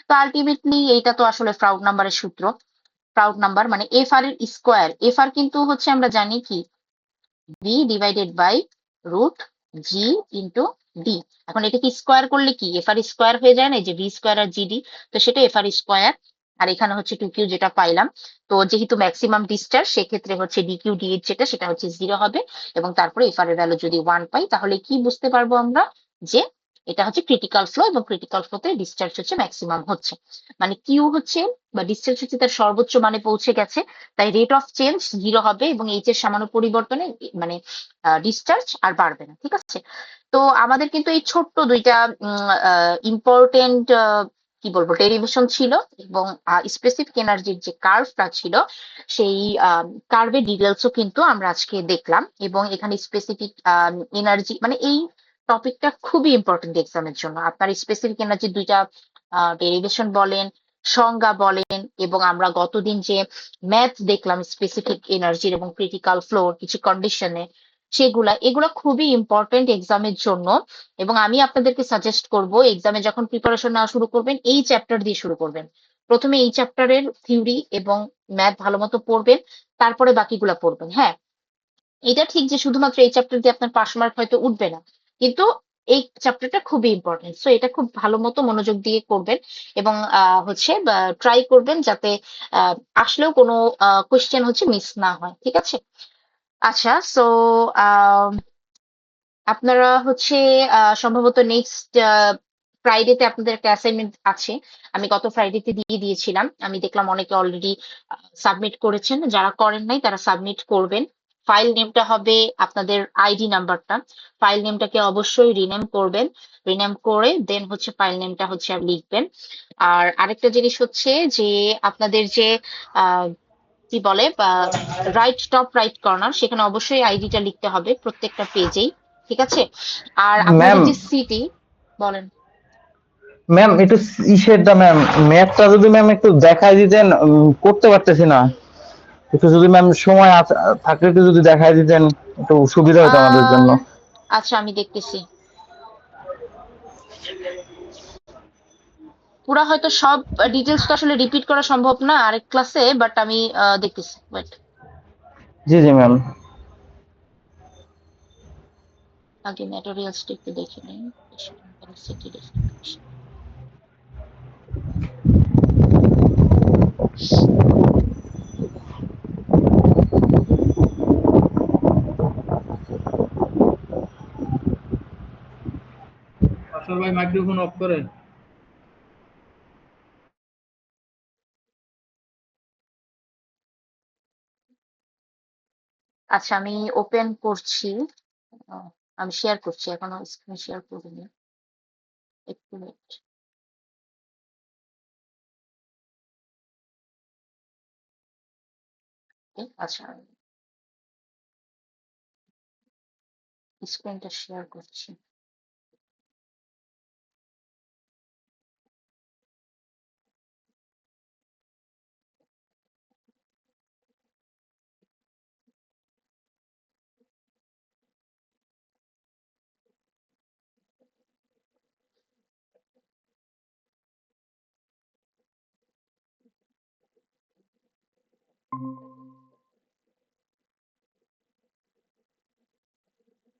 তো আলটিমেটলি এইটা তো আসলে ফ্রাউড নাম্বারের সূত্র। ফ্রাউড নাম্বার মানে এফ আর এর স্কোয়ার। এফ আর কিন্তু হচ্ছে আমরা জানি কি, B divided by root G into D. এখন এটাকে স্কোয়ার করলে কি এফ আর স্কোয়ার হয়ে যায় না, এই যে ভি স্কোয়ার আর জিডি, তো সেটা এফ আর স্কোয়ার। আর এখানে হচ্ছে 2q যেটা পাইলাম। তো যেহেতু ম্যাক্সিমাম ডিসচার্জ, সেক্ষেত্রে হচ্ছে ডিকিউ ডিএইচ যেটা, সেটা হচ্ছে 0 হবে। এবং তারপরে এফ আর এর ভ্যালু যদি 1 পাই, তাহলে কি বুঝতে পারবো আমরা, যে এটা হচ্ছে ক্রিটিক্যাল ফ্লো, এবং ক্রিটিক্যাল ফ্লোতে ডিসচার্জ হচ্ছে ম্যাক্সিমাম হচ্ছে। মানে কিউ হচ্ছে বা ডিসচার্জ হচ্ছে তার সর্বোচ্চ মানে পৌঁছে গেছে, তাই রেট অফ চেঞ্জ 0 হবে, এবং এইচ এর সামান্য পরিবর্তনে মানে ডিসচার্জ আর বাড়বে না, ঠিক আছে? তো আমাদের কিন্তু এই ছোট্ট দুইটা ইম্পর্টেন্ট কি বলবো ডেরিভেশন ছিল, এবং স্পেসিফিক এনার্জির যে কার্ভটা ছিল, সেই কার্ভের ডিটেলসও কিন্তু আমরা আজকে দেখলাম। এবং এখানে স্পেসিফিক এনার্জি মানে এই টপিকটা খুবই ইম্পর্টেন্ট এক্সামের জন্য। আপনার স্পেসিফিক এনার্জির দুইটা ডেরিভেশন বলেন, সংজ্ঞা বলেন, এবং আমরা গতদিন যে ম্যাথ দেখলাম স্পেসিফিক এনার্জির এবং ক্রিটিক্যাল ফ্লোর কিছু কন্ডিশনে, এগুলা খুবই ইম্পর্টেন্ট এক্সামের জন্য। এবং আমি আপনাদেরকে সাজেস্ট করব, এক্সামে যখন প্রিপারেশন নেওয়া শুরু করবেন এই চ্যাপ্টার দিয়ে শুরু করবেন। প্রথমে এই চ্যাপ্টারের থিওরি এবং ম্যাথ ভালো মতো পড়বেন, তারপরে বাকিগুলা পড়বেন। হ্যাঁ, এটা ঠিক যে শুধুমাত্র এই চ্যাপ্টার দিয়ে আপনার পাস মার্ক হয়তো উঠবে না, কিন্তু এই চ্যাপ্টারটা খুবই ইম্পর্টেন্ট, সো এটা খুব ভালো মতো মনোযোগ দিয়ে করবেন। এবং হচ্ছে ট্রাই করবেন যাতে আহ, আসলেও কোনো কোশ্চেন হচ্ছে মিস না হয়, ঠিক আছে? আচ্ছা, সো আপনারা হচ্ছে সম্ভবত নেক্সট ফ্রাইডেতে আপনাদের একটা অ্যাসাইনমেন্ট আছে। আমি গত ফ্রাইডেতে দিয়ে দিয়েছিলাম, আমি দেখলাম অনেকে অলরেডি সাবমিট করেছেন, যারা করেন নাই তারা সাবমিট করবেন। ফাইল নেমটা হবে আপনাদের আইডি নাম্বারটা, ফাইল নেমটাকে অবশ্যই রিনেম করবেন, রিনেম করে দেন হচ্ছে ফাইল নেমটা হচ্ছে আপনি লিখবেন। আর আরেকটা জিনিস হচ্ছে যে আপনাদের যে আহ, কি বলে রাইট টপ রাইট কর্নার, সেখানে অবশ্যই আইডিটা লিখতে হবে প্রত্যেকটা পেজেই, ঠিক আছে? আর আপনাদের ম্যাম যে সিটি, বলেন। ম্যাম একটু ইসেরটা ম্যাম, ম্যাথটা যদি ম্যাম একটু দেখাই দিতেন, করতে পারতেছি না। একটু যদি ম্যাম সময় থাকলে একটু যদি দেখাই দিতেন একটু সুবিধা হতো আমাদের জন্য। আহ আচ্ছা, আমি দেখতেছি। পুরা হয়তো সব ডিটেলস তো আসলে রিপিট করা সম্ভব না আরেক ক্লাসে, বাট আমি দেখতেছি, ওয়েট। জি জি ম্যাম। আগে ম্যাটেরিয়ালসটা একটু দেখে নিই। সিটি আসল ভাই মাইক্রোফোন অফ করেন। আচ্ছা, আমি ওপেন করছি। আহ, আমি শেয়ার করছি, এখনো স্ক্রিন শেয়ার করিনি, একটু wait। আচ্ছা, স্ক্রিনটা শেয়ার করছি।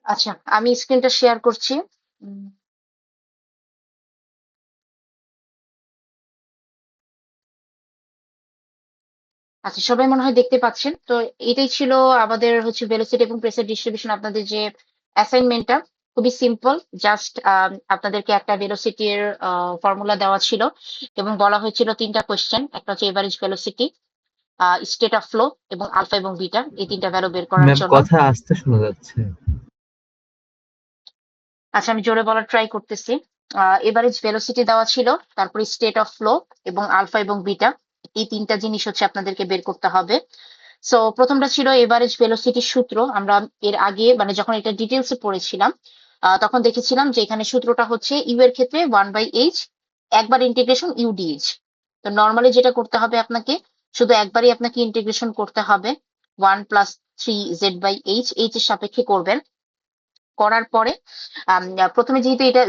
আচ্ছা, আমি স্ক্রিনটা শেয়ার করছি। উম, আচ্ছা, সবাই মনে হয় দেখতে পাচ্ছেন তো। এটাই ছিল আমাদের হচ্ছে ভেলোসিটি এবং প্রেসার ডিস্ট্রিবিউশন, আপনাদের যে অ্যাসাইনমেন্টটা। খুবই সিম্পল, জাস্ট আপনাদেরকে একটা ভেলোসিটির ফর্মুলা দেওয়া ছিল এবং বলা হয়েছিল তিনটা কোয়েশ্চেন, একটা হচ্ছে average velocity, state of flow এবং আলফা এবং বিটা, এই তিনটা ভ্যালু বের করার ম্যাম জন্য। কথা আস্তে শোনা যাচ্ছে। আচ্ছা, আমি জোরে বলার ট্রাই করতেছি। এভারেজ ভেলোসিটি দেওয়া ছিল, তারপরে স্টেট অফ ফ্লো এবং আলফা এবং বিটা, এই তিনটা জিনিস হচ্ছে আপনাদেরকে বের করতে হবে। সো প্রথমটা ছিল এভারেজ ভেলোসিটির সূত্র। আমরা এর আগে মানে যখন এটা ডিটেলসে পড়েছিলাম তখন দেখেছিলাম যে এখানে সূত্রটা হচ্ছে ইউ এর ক্ষেত্রে 1/h, একবার ইন্টিগ্রেশন ইউ ডিএইচ। তো নর্মালি যেটা করতে হবে আপনাকে, শুধু একবারই আপনাকে ইন্টিগ্রেশন করতে হবে, 1 + 3z/h, এইচ এর সাপেক্ষে করবেন। করার পরে প্রথমে যেহেতু এটা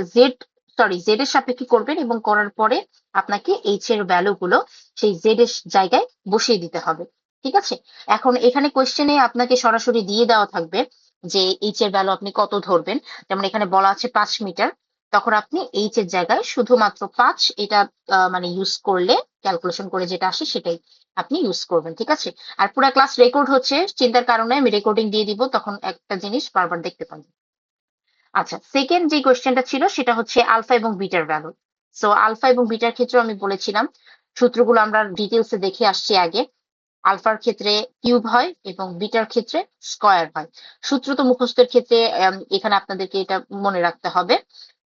জেড এর সাপেক্ষে করবেন, এবং করার পরে আপনাকে এইচ এর ভ্যালু গুলো সেই জেড এর জায়গায় বসিয়ে দিতে হবে, ঠিক আছে? এখন এখানে কোয়েশ্চেনে আপনাকে সরাসরি দিয়ে দেওয়া থাকবে যে এইচ এর ভ্যালু আপনি কত ধরবেন। যেমন এখানে বলা আছে 5 মিটার, তখন আপনি এইচ এর জায়গায় শুধুমাত্র 5 এটা মানে ইউজ করলে, ক্যালকুলেশন করে যেটা আসে সেটাই আপনি ইউজ করবেন, ঠিক আছে? আর পুরো ক্লাস রেকর্ড হচ্ছে, চিন্তার কারণে আমি রেকর্ডিং দিয়ে দিব, তখন একটা জিনিস বারবার দেখতে পাবেন। আচ্ছা, সেকেন্ড যে কোয়েশ্চেনটা ছিল সেটা হচ্ছে আলফা এবং বিটার ভ্যালু। সো আলফা এবং বিটার ক্ষেত্রে আমি বলেছিলাম সূত্রগুলো আমরা ডিটেলসে দেখে আসছি আগে। আলফার ক্ষেত্রে কিউব হয় এবং বিটার ক্ষেত্রে স্কয়ার হয়। সূত্র তো মুখস্থের ক্ষেত্রে এখানে আপনাদেরকে এটা মনে রাখতে হবে।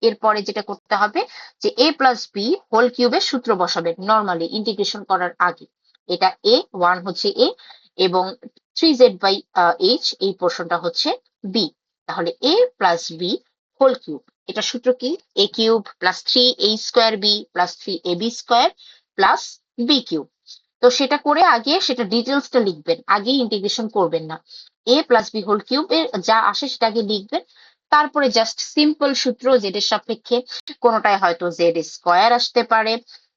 এরপরে যেটা করতে হবে যে a প্লাস বি হোল কিউবের সূত্র বসাবেন নর্মালি ইন্টিগ্রেশন করার আগে। এটা ওয়ান হচ্ছে এ, এবং 3z/h এই পোর্শনটা হচ্ছে বি। তাহলে a plus B whole cube, এটা সূত্র কি? a cube plus 3a square B plus 3ab square plus B cube. তো সেটা করে আগে সেটা ডিটেলসটা লিখবেন, আগে ইন্টিগ্রেশন করবেন না। এ প্লাস বি হোল কিউব এর যা আসে সেটা আগে লিখবেন, তারপরে জাস্ট সিম্পল সূত্র জেড এর সাপেক্ষে কোনোটায় হয়তো জেড স্কোয়ার আসতে পারে,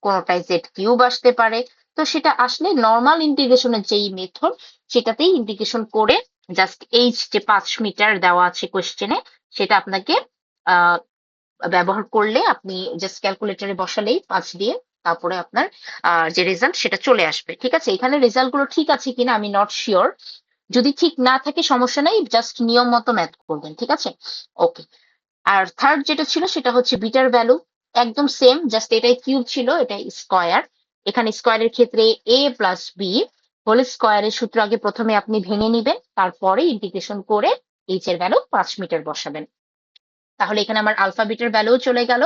কোনোটায় জেড কিউব আসতে পারে। তো সেটা আসলে নর্মাল ইন্টিগ্রেশনের যেই মেথড সেটাতেই ইন্টিগ্রেশন করে জাস্ট এইচ যে 5 মিটার দেওয়া আছে কোশ্চেনে সেটা আপনাকে আহ ব্যবহার করলে আপনি জাস্ট ক্যালকুলেটরে বসালেই 5 দিয়ে তারপরে আপনার যে রেজাল্ট সেটা চলে আসবে। ঠিক আছে, এখানে রেজাল্ট গুলো ঠিক আছে কিনা আমি নট শিওর, যদি ঠিক না থাকে সমস্যা নাই, জাস্ট নিয়ম মতো ম্যাথ করবেন। ঠিক আছে, ওকে। আর থার্ড যেটা ছিল সেটা হচ্ছে বিটার ভ্যালু, একদম সেম, জাস্ট এটাই কিউব ছিল এটাই স্কোয়ার। এখানে স্কোয়ারের ক্ষেত্রে এ প্লাস বি হোল স্কোয়ারের সূত্র আগে প্রথমে আপনি ভেঙে নিবেন, তারপরে ইন্টিগ্রেশন করে এইচ এর ভ্যালু 5 মিটার বসাবেন। তাহলে এখানে আমার আলফা বিটার ভ্যালু চলে গেল,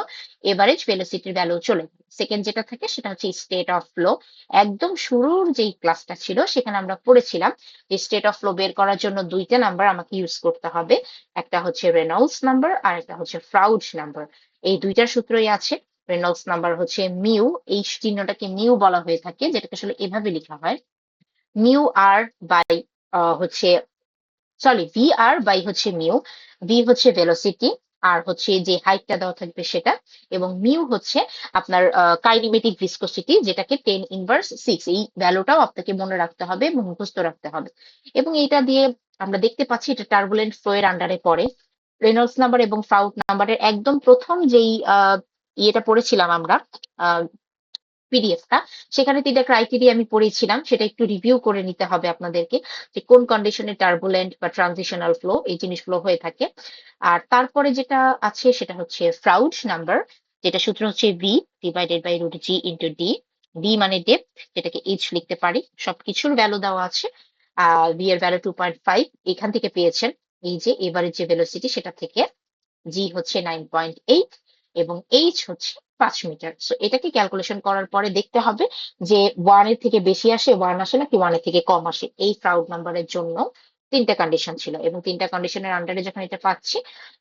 এভারেজ ভেলোসিটির ভ্যালু চলে গেল। সেকেন্ড যেটা থাকে সেটা হচ্ছে স্টেট অফ ফ্লো। একদম শুরুর যেই ক্লাসটা ছিল সেখানে আমরা পড়েছিলাম যে স্টেট অফ ফ্লো বের করার জন্য দুইটা নাম্বার আমাকে ইউজ করতে হবে, একটা হচ্ছে রেনল্ডস নাম্বার আর একটা হচ্ছে ফ্রাউড নাম্বার। এই দুইটার সূত্রই আছে। রেনল্ডস নাম্বার হচ্ছে মিউ, এই চিহ্নটাকে মিউ বলা হয়ে থাকে, যেটাকে আসলে এভাবে লেখা হয় মিউ আর বাই হচ্ছে সরি ভি আর বাই হচ্ছে মিউ। ভি হচ্ছে ভেলোসিটি, আর হচ্ছে যে হাইটটা দেওয়া থাকবে সেটা, এবং মিউ হচ্ছে আপনার কাইনেমেটিক ভিসকোসিটি, যেটাকে 10⁻⁶। এই ভ্যালুটাও আপনাকে মনে রাখতে হবে এবং মুখস্থ রাখতে হবে। এবং এইটা দিয়ে আমরা দেখতে পাচ্ছি এটা টার্বুলেন্ট ফ্লো এর আন্ডারে পড়ে। রেনল্ডস নাম্বার এবং ফ্রাউড নাম্বারের একদম প্রথম যেই ইয়েটা পড়েছিলাম আমরা পিডিএফটা, সেখানে 3টা ক্রাইটেরিয়া আমি পড়েছিলাম, সেটা একটু রিভিউ করে নিতে হবে আপনাদেরকে, যে কোন কন্ডিশনে টার্বুলেন্ট বা ট্রানজিশনাল ফ্লো এই জিনিসগুলো হয়ে থাকে। আর তারপরে যেটা আছে সেটা হচ্ছে ফ্রাউড নাম্বার, যেটা সূত্র হচ্ছে V divided by root G into D. D মানে ডেপথ, যেটাকে এইচ লিখতে পারি, সবকিছুর ভ্যালু দেওয়া আছে। আর ভি এর ভ্যালু 2.5 এখান থেকে পেয়েছেন, এই যে এবারে যে ভেলোসিটি সেটা থেকে। জি হচ্ছে 9.8 এবং এইচ হচ্ছে 5 মিটার। সো এটাকে ক্যালকুলেশন করার পরে দেখতে হবে যে 1 এর থেকে বেশি আসে, 1 আসে নাকি 1 এর থেকে কম আসে। এই ফ্রাউড নাম্বারের জন্য 3টা কন্ডিশন ছিল, এবং 3টা কন্ডিশনের আন্ডারে যখন এটা পাচ্ছি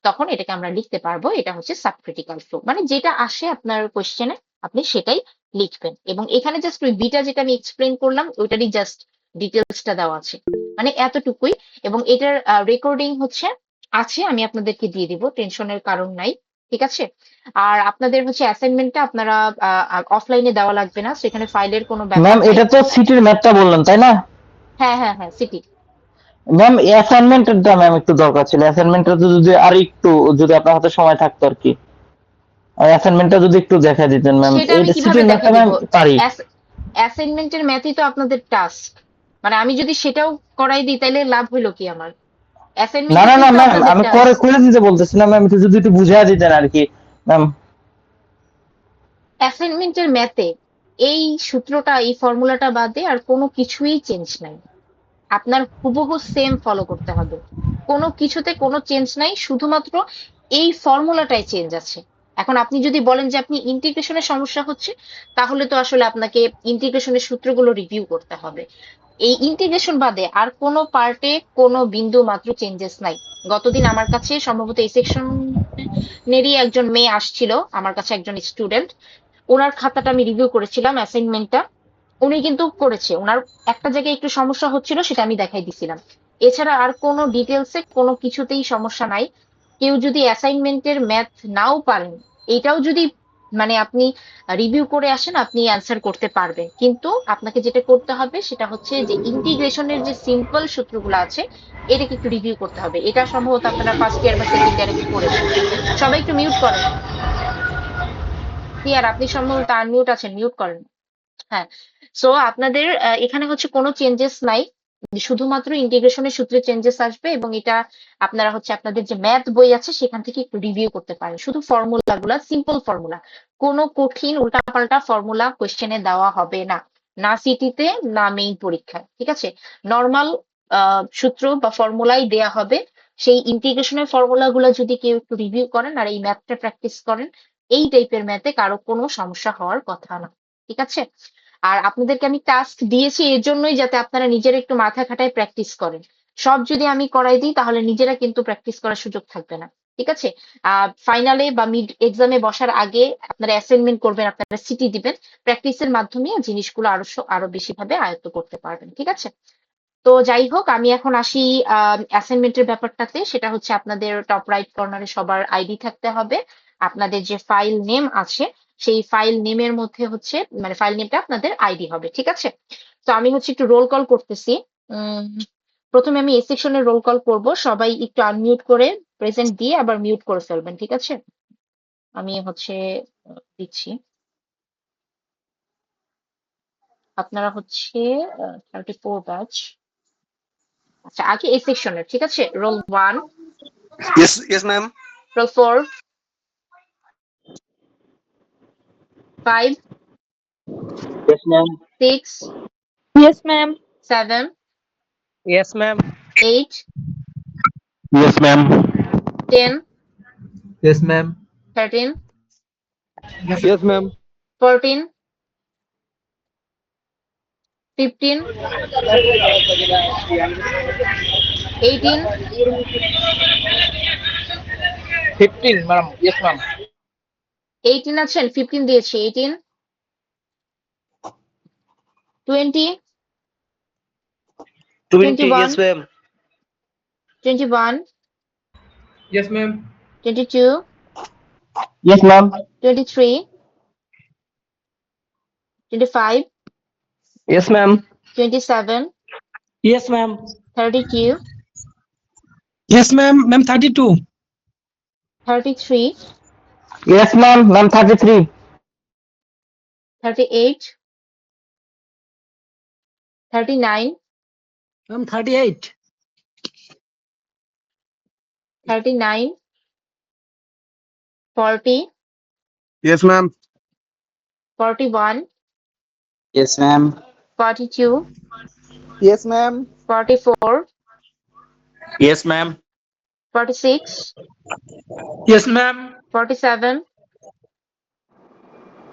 তখন এটাকে আমরা লিখতে পারবো এটা হচ্ছে সাবক্রিটিক্যাল ফ্লো। মানে যেটা আসে আপনার কোশ্চেনে আপনি সেটাই লিখবেন, এবং এখানে জাস্ট ওই বিটা যেটা আমি এক্সপ্লেন করলাম ওইটারই জাস্ট ডিটেলসটা দেওয়া আছে, মানে এতটুকুই। এবং এটার রেকর্ডিং হচ্ছে আছে, আমি আপনাদেরকে দিয়ে দিব, টেনশনের কারণ নাই। ঠিক আছে, আর আপনাদের হচ্ছে অ্যাসাইনমেন্টটা আপনারা অফলাইনে দেওয়া লাগবে না, সেখানে ফাইলের কোনো ব্যাপার ম্যাম নাই। এটা তো সিটির ম্যাথটা বললেন তাই না? হ্যাঁ হ্যাঁ হ্যাঁ, সিটি। ম্যাম অ্যাসাইনমেন্টটা ম্যাম একটু দরকার ছিল, অ্যাসাইনমেন্টটা যদি আর একটু, যদি আপনার হাতে সময় থাকতো আর কি, অ্যাসাইনমেন্টটা যদি একটু দেখা দিতেন ম্যাম। সেটা আমি এটা কিভাবে সিটির দেখা ম্যাথটা দিব? ম্যাম পারি। অ্যাসাইনমেন্টের ম্যাথই তো আপনাদের টাস্ক, মানে আমি যদি সেটাও করাই দিই তাহলে লাভ হইলো কি আমার? না না অ্যাসাইনমেন্টটাই না তো ম্যাম, আপনাদের আমি পরে টাস্ক। খুলে দিতে বলতেছি না ম্যাম, একটু যদি একটু বুঝিয়ে দিতেন আর কি ম্যাম। অ্যাসাইনমেন্টের ম্যাথে এই সূত্রটা এই ফর্মুলাটা বাদে আর কোনো কিছুই চেঞ্জ নাই, আপনার হুবহু সেম ফলো করতে হবে, কোনো কিছুতে কোনো চেঞ্জ নাই, শুধুমাত্র এই ফর্মুলাটাই চেঞ্জ আছে। এখন আপনি যদি বলেন যে আপনি ইন্টিগ্রেশনের সমস্যা হচ্ছে, তাহলে তো আসলে আপনাকে ইন্টিগ্রেশনের সূত্রগুলো রিভিউ করতে হবে। এই ইন্টিগ্রেশন বাদে আর কোনো পার্টে কোনো বিন্দু মাত্র চেঞ্জেস নাই। গতদিন আমার কাছে সম্ভবত এই সেকশনেরই একজন মেয়ে আসছিল, আমার কাছে একজন স্টুডেন্ট, ওনার খাতাটা আমি রিভিউ করেছিলাম অ্যাসাইনমেন্টটা, উনি কিন্তু করেছে, উনার একটা জায়গায় একটু সমস্যা হচ্ছিল সেটা আমি দেখাই দিছিলাম। এছাড়া আর কোনো ডিটেলসে কোনো কিছুতেই সমস্যা নাই। কেউ যদি অ্যাসাইনমেন্টের ম্যাথ নাও পারেন, এটাও যদি মানে আপনি রিভিউ করে আসেন আপনি অ্যান্সার করতে পারবেন, কিন্তু আপনাকে যেটা করতে হবে সেটা হচ্ছে যে ইন্টিগ্রেশনের যে সিম্পল সূত্রগুলো আছে এটাকে একটু রিভিউ করতে হবে। এটা সম্ভবত আপনারা ফার্স্ট ইয়ার বা সেকেন্ড ইয়ারে করেছেন। সবাই একটু মিউট করেন। আর আপনি সম্ভবত আনমিউট আছেন, মিউট করেন। হ্যাঁ, সো আপনাদের এখানে হচ্ছে কোনো চেঞ্জেস নাই, শুধুমাত্র ইন্টিগ্রেশনের সূত্রে চেঞ্জেস আসবে, এবং এটা আপনারা হচ্ছে আপনাদের যে ম্যাথ বই আছে সেখান থেকে একটু রিভিউ করতে পারেন। শুধু ফর্মুলা গুলা সিম্পল ফর্মুলা, কোনো কঠিন উল্টাপাল্টা ফর্মুলা কোশ্চেনে দেওয়া হবে না, না সিটিতে না মেইন পরীক্ষায়। ঠিক আছে, নর্মাল সূত্র বা ফর্মুলাই দেয়া হবে। সেই ইন্টিগ্রেশনের ফর্মুলা গুলা যদি কেউ একটু রিভিউ করেন আর এই ম্যাথটা প্র্যাকটিস করেন, এই টাইপের ম্যাথে কারো কোনো সমস্যা হওয়ার কথা না। ঠিক আছে, আর আপনাদেরকে আমি টাস্ক দিয়েছি এর জন্যই যাতে আপনারা নিজেরা একটু মাথা খাটায় প্র্যাকটিস করেন। সব যদি আমি করাই দিই তাহলে নিজেরা কিন্তু প্র্যাকটিস করার সুযোগ থাকবে না। ঠিক আছে? ফাইনালে বা মিড এক্সামে বসার আগে আপনারা অ্যাসাইনমেন্ট করবেন, আপনারা সিটি দিবেন। প্র্যাকটিসের মাধ্যমে জিনিসগুলো আরো বেশি ভাবে আয়ত্ত করতে পারবেন। ঠিক আছে? তো যাই হোক, আমি এখন আসি অ্যাসাইনমেন্টের ব্যাপারটাতে। সেটা হচ্ছে আপনাদের টপ রাইট কর্নারে সবার আইডি থাকতে হবে। আপনাদের যে ফাইল নেম আছে সেই ফাইল নেমের মধ্যে হচ্ছে মানে ফাইল নেমটা আপনাদের আইডি হবে। ঠিক আছে? তো আমি হচ্ছে একটু রোল কল করতেছি। উম, প্রথমে আমি এ সেকশনের রোল কল করব। সবাই একটু আনমিউট করে প্রেজেন্ট দিয়ে আবার মিউট করে ফেলবেন। ঠিক আছে? আমি হচ্ছে দিচ্ছি। আপনারা হচ্ছে 34 ব্যাচ। আচ্ছা, আগে এ সেকশনের। ঠিক আছে? Roll 1, Yes, ma'am. roll 4, 5, Yes, ma'am. 6, Yes, ma'am. 7, Yes, ma'am. 8, Yes, ma'am. 10, Yes, ma'am. 13, Yes, ma'am. 14, 15, 18, 15, ma'am. Yes, ma'am. 18 আছেন? 15 দিয়েছি। 18, 20, 20. 21, Yes, ma'am. 21, Yes, ma'am. 22, Yes, ma'am. 23, 25, Yes, ma'am. 27, Yes, ma'am. 32, Yes, ma'am. Ma'am, 32. 33, Yes, ma'am. Ma'am, 33. 38, 39, Ma'am, 38. 39, 40, Yes, ma'am. 41, Yes, ma'am. 42, Yes, ma'am. 44, Yes, ma'am. 46, Yes, ma'am. 47,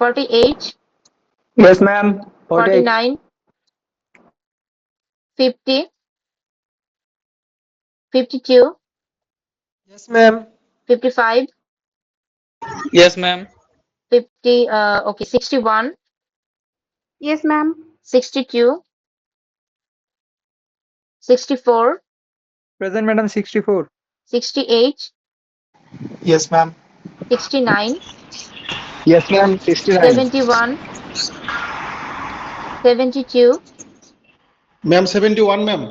48, Yes, ma'am. 48. 49, 50, 52, Yes, ma'am. 55, Yes, ma'am. 61, Yes, ma'am. 62, 64, Present, madam, 64. 68, Yes, ma'am. 69, Yes, ma'am, 69. 71, 72, Ma'am, 71, ma'am.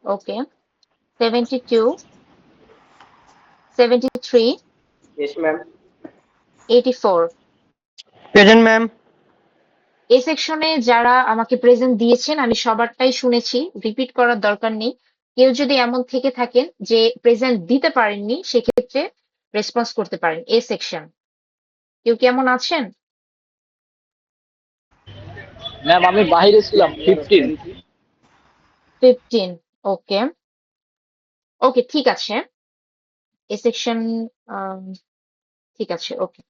okay, 72, 73, Yes, ma'am. 84. Present, ma'am. এই সেকশনে যারা আমাকে present দিয়েছেন আমি সবারটাই শুনেছি, repeat করার দরকার নেই। কেউ যদি এমন থেকে থাকেন যে প্রেজেন্ট দিতে পারেননি সেক্ষেত্রে রেসপন্স করতে পারেন। এ সেকশন কেউ কি এমন আছেন? ম্যাম আমি বাইরে ছিলাম 15। 15, ওকে ওকে, ঠিক আছে। এ সেকশন ঠিক আছে, ওকে।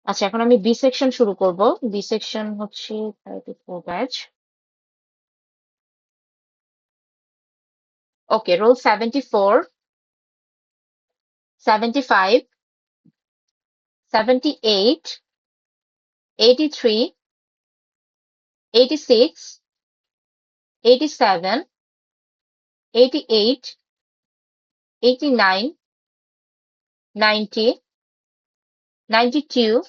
আচ্ছা, এখন আমি বি সেকশন শুরু করব। বি সেকশন হচ্ছে 34 ব্যাচ। ওকে, রোল 74, 75, 78, 83, 86, 87, 88, 89, 90, 92,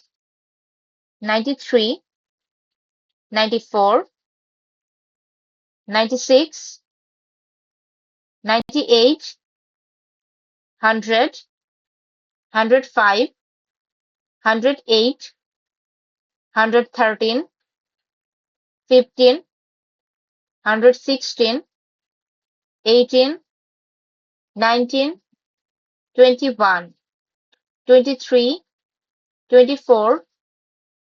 93, 94, 96, 98, 100, 105, 108, 113, 15, 116, 18, 19, 21, 23, 24,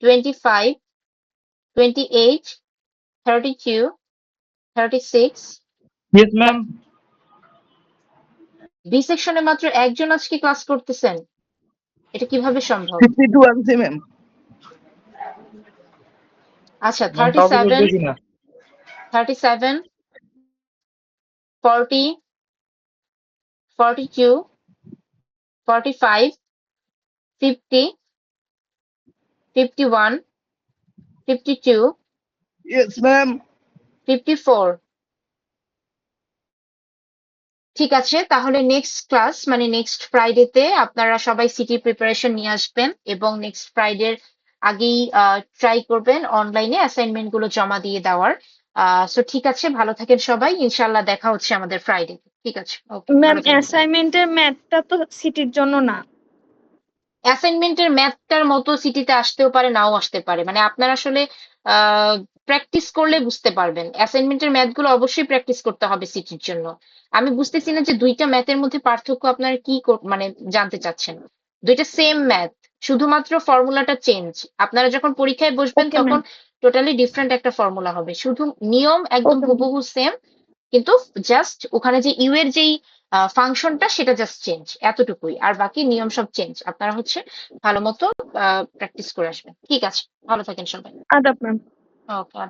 25, 28, 32, 36. Yes, ma'am. বি সেকশনে মাত্র একজন আজকে ক্লাস করতেছেন, এটা কিভাবে সম্ভব? 52 আনছি ম্যাম। আচ্ছা, ম্যাম কাউকে 37, দেখি না। 37, 40, 42, 45, 50, 51, 52, Yes, ma'am. 54. ঠিক আছে, তাহলে নেক্সট ক্লাস মানে নেক্সট ফ্রাইডেতে আপনারা সবাই সিটি প্রিপারেশন নিয়ে আসবেন এবং নেক্সট ফ্রাইডের আগেই ট্রাই করবেন অনলাইনে অ্যাসাইনমেন্ট গুলো জমা দিয়ে দেওয়ার। সো ঠিক আছে, ভালো থাকেন সবাই, ইনশাল্লাহ দেখা হচ্ছে আমাদের ফ্রাইডে। ঠিক আছে, ওকে, ম্যাম ভালো থাকেন। অ্যাসাইনমেন্টের ম্যাথটা তো সিটির জন্য না। অ্যাসাইনমেন্টের ম্যাথটার মতো সিটিতে আসতেও পারে, নাও আসতে পারে, মানে আপনারা আসলে প্র্যাকটিস করলে বুঝতে পারবেন। অ্যাসাইনমেন্টের ম্যাথগুলো অবশ্যই প্র্যাকটিস করতে হবে সিটির জন্য। আমি বুঝতেছি না যে দুইটা ম্যাথের মধ্যে পার্থক্য আপনারা কি মানে জানতে চাচ্ছেন। দুইটা সেম ম্যাথ, শুধুমাত্র ফর্মুলাটা চেঞ্জ। আপনারা যখন পরীক্ষায় বসবেন ওকে তখন ম্যাম। টোটালি ডিফারেন্ট একটা ফর্মুলা হবে, শুধু নিয়ম একদম ওকে হুবহু সেম, কিন্তু জাস্ট ওখানে যে ইউ এর যেই ফাংশনটা সেটা জাস্ট চেঞ্জ, এতটুকুই। আর বাকি নিয়ম সব চেঞ্জ। আপনারা হচ্ছে ভালো মতো প্র্যাকটিস করে আসবেন। ঠিক আছে, ভালো থাকেন সবাই। আদাব ম্যাম। ওকে।